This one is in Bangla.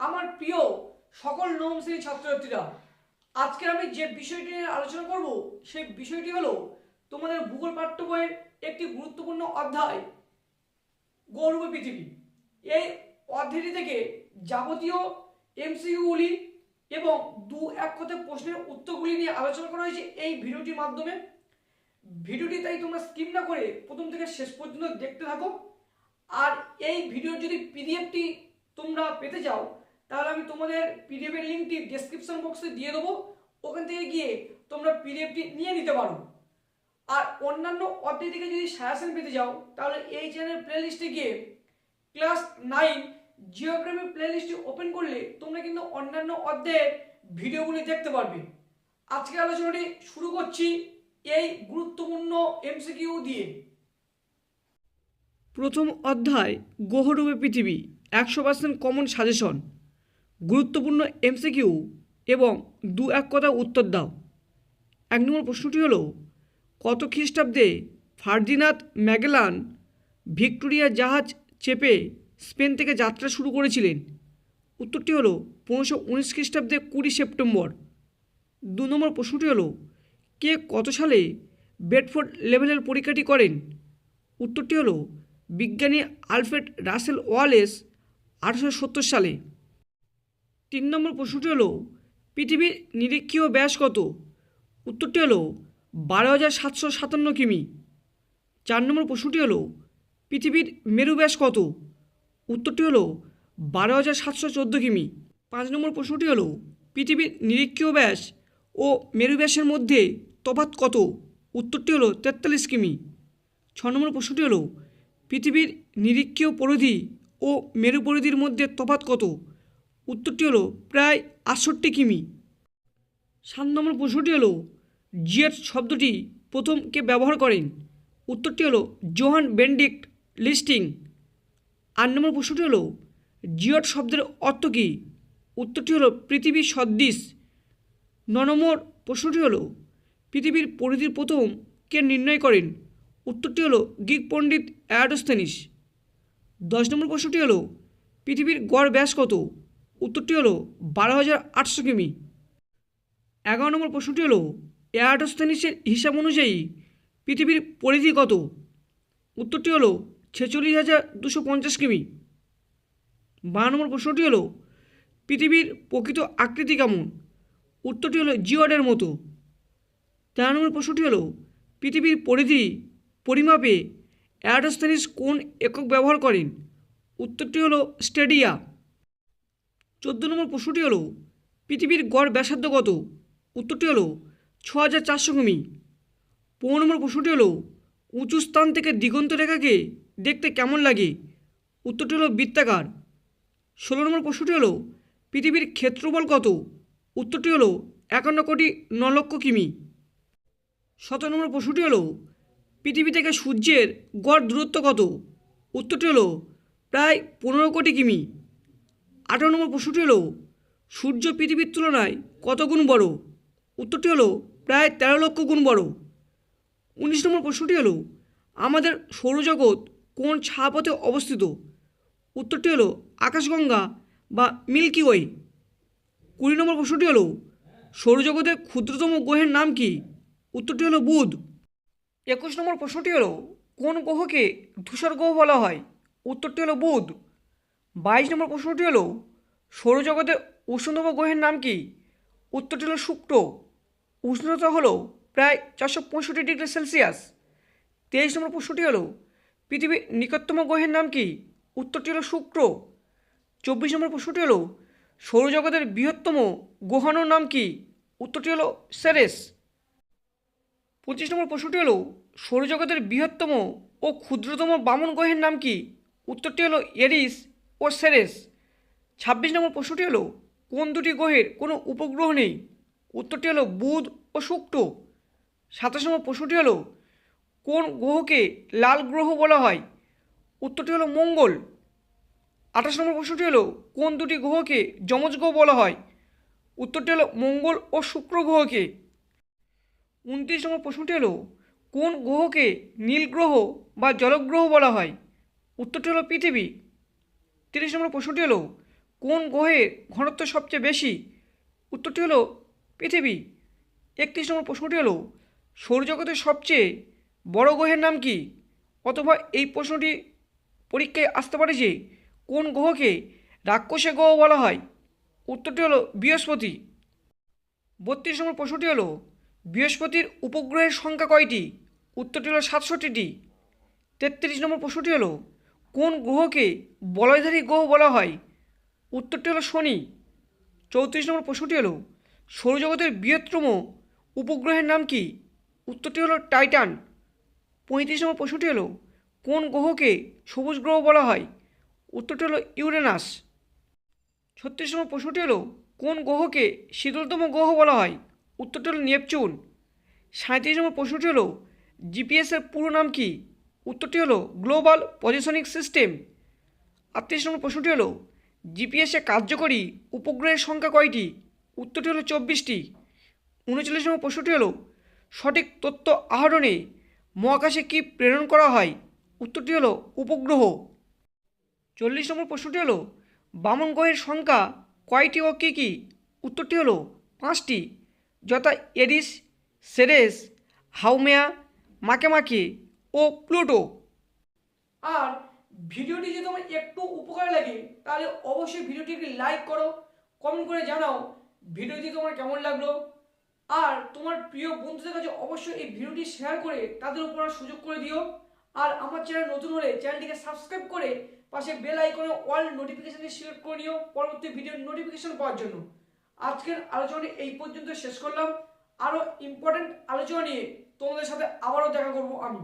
আমার প্রিয় সকল নবম শ্রেণীর ছাত্রছাত্রীরা, আজকে আমি যে বিষয়টি নিয়ে আলোচনা করব সেই বিষয়টি হলো তোমাদের ভূগোল পাঠ্য বইয়ের একটি গুরুত্বপূর্ণ অধ্যায় গৌরব পৃথিবী। এই অধ্যায়টি থেকে যাবতীয় এমসিকিউগুলি এবং দু এক কথায় প্রশ্নের উত্তরগুলি নিয়ে আলোচনা করা হয়েছে এই ভিডিওটির মাধ্যমে। ভিডিওটি তাই তোমরা স্কিপ না করে প্রথম থেকে শেষ পর্যন্ত দেখতে থাকো। আর এই ভিডিওর যদি পিডিএফটি তোমরা পেতে চাও তাহলে আমি তোমাদের পিডিএফের লিঙ্কটি ডেসক্রিপশন বক্সে দিয়ে দেবো, ওখান থেকে গিয়ে তোমরা পিডিএফটি নিয়ে নিতে পারো। আর অন্যান্য অধ্যায় থেকে যদি সাজেশন পেতে চাও তাহলে এই চ্যানেল প্লেলিস্টে গিয়ে ক্লাস 9 জিওগ্রাফি প্লেলিস্টটি ওপেন করলে তোমরা কিন্তু অন্যান্য অধ্যায়ের ভিডিওগুলি দেখতে পারবে। আজকে আলোচনাটি শুরু করছি এই গুরুত্বপূর্ণ এমসিকিউ দিয়ে। প্রথম অধ্যায় গ্রহরূপে পৃথিবী, 100% কমন সাজেশন, গুরুত্বপূর্ণ এমসিকিউ এবং দু এক কথা উত্তর দাও। এক নম্বর প্রশ্নটি হলো, কত খ্রিস্টাব্দে ফার্দিনান্দ ম্যাগেলান ভিক্টোরিয়া জাহাজ চেপে স্পেন থেকে যাত্রা শুরু করেছিলেন? উত্তরটি হলো 1519 খ্রিস্টাব্দে 20 সেপ্টেম্বর। দু নম্বর প্রশ্নটি হলো, কে কত সালে বেডফোর্ড লেভেলের পরীক্ষাটি করেন? উত্তরটি হলো বিজ্ঞানী আলফ্রেড রাসেল ওয়ালেস 1870 সালে। 3 নম্বর প্রশ্নটি হলো, পৃথিবীর নিরীক্ষীয় ব্যাস কত? উত্তরটি হলো 12,757 কিমি। 4 নম্বর প্রশ্নটি হলো, পৃথিবীর মেরু ব্যাস কত? উত্তরটি হলো 12,714 কিমি। 5 নম্বর প্রশ্নটি হলো, পৃথিবীর নিরীক্ষীয় ব্যাস ও মেরু ব্যাসের মধ্যে তফাৎ কত? উত্তরটি হলো 43 কিমি। 6 নম্বর প্রশ্নটি হলো, পৃথিবীর নিরীক্ষীয় পরিধি ও মেরু পরিধির মধ্যে তফাৎ কত? উত্তরটি হলো প্রায় 68 কিমি। 7 নম্বর প্রশ্নটি হলো, জিয়েট শব্দটি প্রথম কে ব্যবহার করেন? উত্তরটি হলো জোহান বেনেডিক্ট লিস্টিং। 8 নম্বর প্রশ্নটি হলো, জিওট শব্দের অর্থ কী? উত্তরটি হলো পৃথিবী সদৃশ। 9 নম্বর প্রশ্নটি হলো, পৃথিবীর পরিধির প্রথম কে নির্ণয় করেন? উত্তরটি হলো গ্রিক পণ্ডিত এরাটোস্থেনিস। 10 নম্বর প্রশ্নটি হলো, পৃথিবীর গড় ব্যাস কত? উত্তরটি হলো 12,800 কিমি। 11 নম্বর প্রশ্নটি হলো, এরাটোস্থেনিসের হিসাব অনুযায়ী পৃথিবীর পরিধি কত? উত্তরটি হলো 46,250 কিমি। 12 নম্বর প্রশ্নটি হলো, পৃথিবীর প্রকৃত আকৃতি কেমন? উত্তরটি হলো জিওডের মতো। 13 নম্বর প্রশ্নটি হলো, পৃথিবীর পরিধি পরিমাপে এরাটোস্থেনিস কোন একক ব্যবহার করেন? উত্তরটি হলো স্টেডিয়া। 14 নম্বর প্রশ্নটি হলো, পৃথিবীর গড় ব্যাসার্ধ কত? উত্তরটি হলো 6,400 কিমি। 15 নম্বর প্রশ্নটি হলো, উঁচু স্থান থেকে দিগন্ত রেখাকে দেখতে কেমন লাগে? উত্তরটি হলো বৃত্তাকার। 16 নম্বর প্রশ্নটি হলো, পৃথিবীর ক্ষেত্রফল কত? উত্তরটি হলো 51,09,00,000 কিমি। 17 নম্বর প্রশ্নটি হলো, পৃথিবী থেকে সূর্যের গড় দূরত্ব কত? উত্তরটি হলো প্রায় 15 কোটি কিমি। 18 নম্বর প্রশ্নটি হলো, সূর্য পৃথিবীর তুলনায় কত গুণ বড়? উত্তরটি হলো প্রায় 13 লক্ষ গুণ বড়। 19 নম্বর প্রশ্নটি হলো, আমাদের সৌরজগৎ কোন ছায়াপথে অবস্থিত? উত্তরটি হলো আকাশগঙ্গা বা মিল্কি ওয়ে। 20 নম্বর প্রশ্নটি হলো, সৌরজগতের ক্ষুদ্রতম গ্রহের নাম কি? উত্তরটি হলো বুধ। 21 নম্বর প্রশ্নটি হলো, কোন গ্রহকে ধূসর গ্রহ বলা হয়? উত্তরটি হলো বুধ। 22 নম্বর প্রশ্নটি হলো, সৌরজগতের উষ্ণতম গ্রহের নাম কি? উত্তরটি হলো শুক্র। উষ্ণতা হলো প্রায় 465°C। 23 নম্বর প্রশ্নটি হলো, পৃথিবীর নিকটতম গ্রহের নাম কি? উত্তরটি হলো শুক্র। 24 নম্বর প্রশ্নটি হলো, সৌরজগতের বৃহত্তম গ্রহাণুর নাম কি? উত্তরটি হলো সেরেস। 25 নম্বর প্রশ্নটি হলো, সৌরজগতের বৃহত্তম ও ক্ষুদ্রতম বামন গ্রহের নাম কি? উত্তরটি হলো এরিস ও সেরেস। 26 নম্বর প্রশ্নটি হলো, কোন দুটি গ্রহের কোনো উপগ্রহ নেই? উত্তরটি হলো বুধ ও শুক্র। 27 নম্বর প্রশ্নটি হলো, কোন গ্রহকে লাল গ্রহ বলা হয়? উত্তরটি হলো মঙ্গল। 28 নম্বর প্রশ্নটি হলো, কোন দুটি গ্রহকে যমজ গ্রহ বলা হয়? উত্তরটি হলো মঙ্গল ও শুক্র গ্রহকে। 29 নম্বর প্রশ্নটি হলো, কোন গ্রহকে নীল গ্রহ বা জলগ্রহ বলা হয়? উত্তরটি হলো পৃথিবী। 30 নম্বর প্রশ্নটি হলো, কোন গ্রহের ঘনত্ব সবচেয়ে বেশি? উত্তরটি হলো পৃথিবী। 31 নম্বর প্রশ্নটি হলো সৌরজগতের সবচেয়ে বড় গ্রহের নাম কি? অথবা এই প্রশ্নটি পরীক্ষায় আসতে পারে যে কোন গ্রহকে রাক্ষসে গ্রহ বলা হয়? উত্তরটি হলো বৃহস্পতি। 32 নম্বর প্রশ্নটি হলো বৃহস্পতির উপগ্রহের সংখ্যা কয়টি? উত্তরটি হলো 67টি। 33 নম্বর প্রশ্নটি হলো কোন গ্রহকে বলয়ধারী গ্রহ বলা হয়? উত্তরটি হলো শনি। 34 নম্বর প্রশ্নটি হলো সৌরজগতের বৃহত্তম উপগ্রহের নাম কি? উত্তরটি হলো টাইটান। 35 নম্বর প্রশ্নটি হলো কোন গ্রহকে সবুজ গ্রহ বলা হয়? উত্তরটি হলো ইউরেনাস। 36 নম্বর প্রশ্নটি হলো কোন গ্রহকে শীতলতম গ্রহ বলা হয়? উত্তরটি হলো নেপচুন। 37 নম্বর প্রশ্নটি হলো জিপিএসের পুরো নাম কি? উত্তরটি হলো গ্লোবাল পজিশনিং সিস্টেম। 38 নম্বর প্রশ্নটি হলো জিপিএসে কার্যকরী উপগ্রহের সংখ্যা কয়টি? উত্তরটি হলো 24টি। 39 নম্বর প্রশ্নটি হলো সঠিক তথ্য আহরণে মহাকাশে কি প্রেরণ করা হয়? উত্তরটি হলো উপগ্রহ। 40 নম্বর প্রশ্নটি হলো বামন গ্রহের সংখ্যা কয়টি ও কী কী? উত্তরটি হলো 5টি, যথা এরিস, সেরেস, হাউমেয়া, মাকেমাকে ও প্লুটো। আর ভিডিওটি যদি তোমার একটু উপকার লাগে তাহলে অবশ্যই ভিডিওটিকে লাইক করো, কমেন্ট করে জানাও ভিডিওটি তোমার কেমন লাগলো। আর তোমার প্রিয় বন্ধুদের কাছে অবশ্যই এই ভিডিওটি শেয়ার করে তাদের উপর সুযোগ করে দিও। আর আমার চ্যানেল নতুন হলে চ্যানেলটিকে সাবস্ক্রাইব করে পাশে বেল আইকনে অল নোটিফিকেশনটি সিলেক্ট করে নিও পরবর্তী ভিডিওর নোটিফিকেশন পাওয়ার জন্য। আজকের আলোচনাটি এই পর্যন্ত শেষ করলাম। আরও ইম্পর্টেন্ট আলোচনা নিয়ে তোমাদের সাথে আবারও দেখা করব আমি।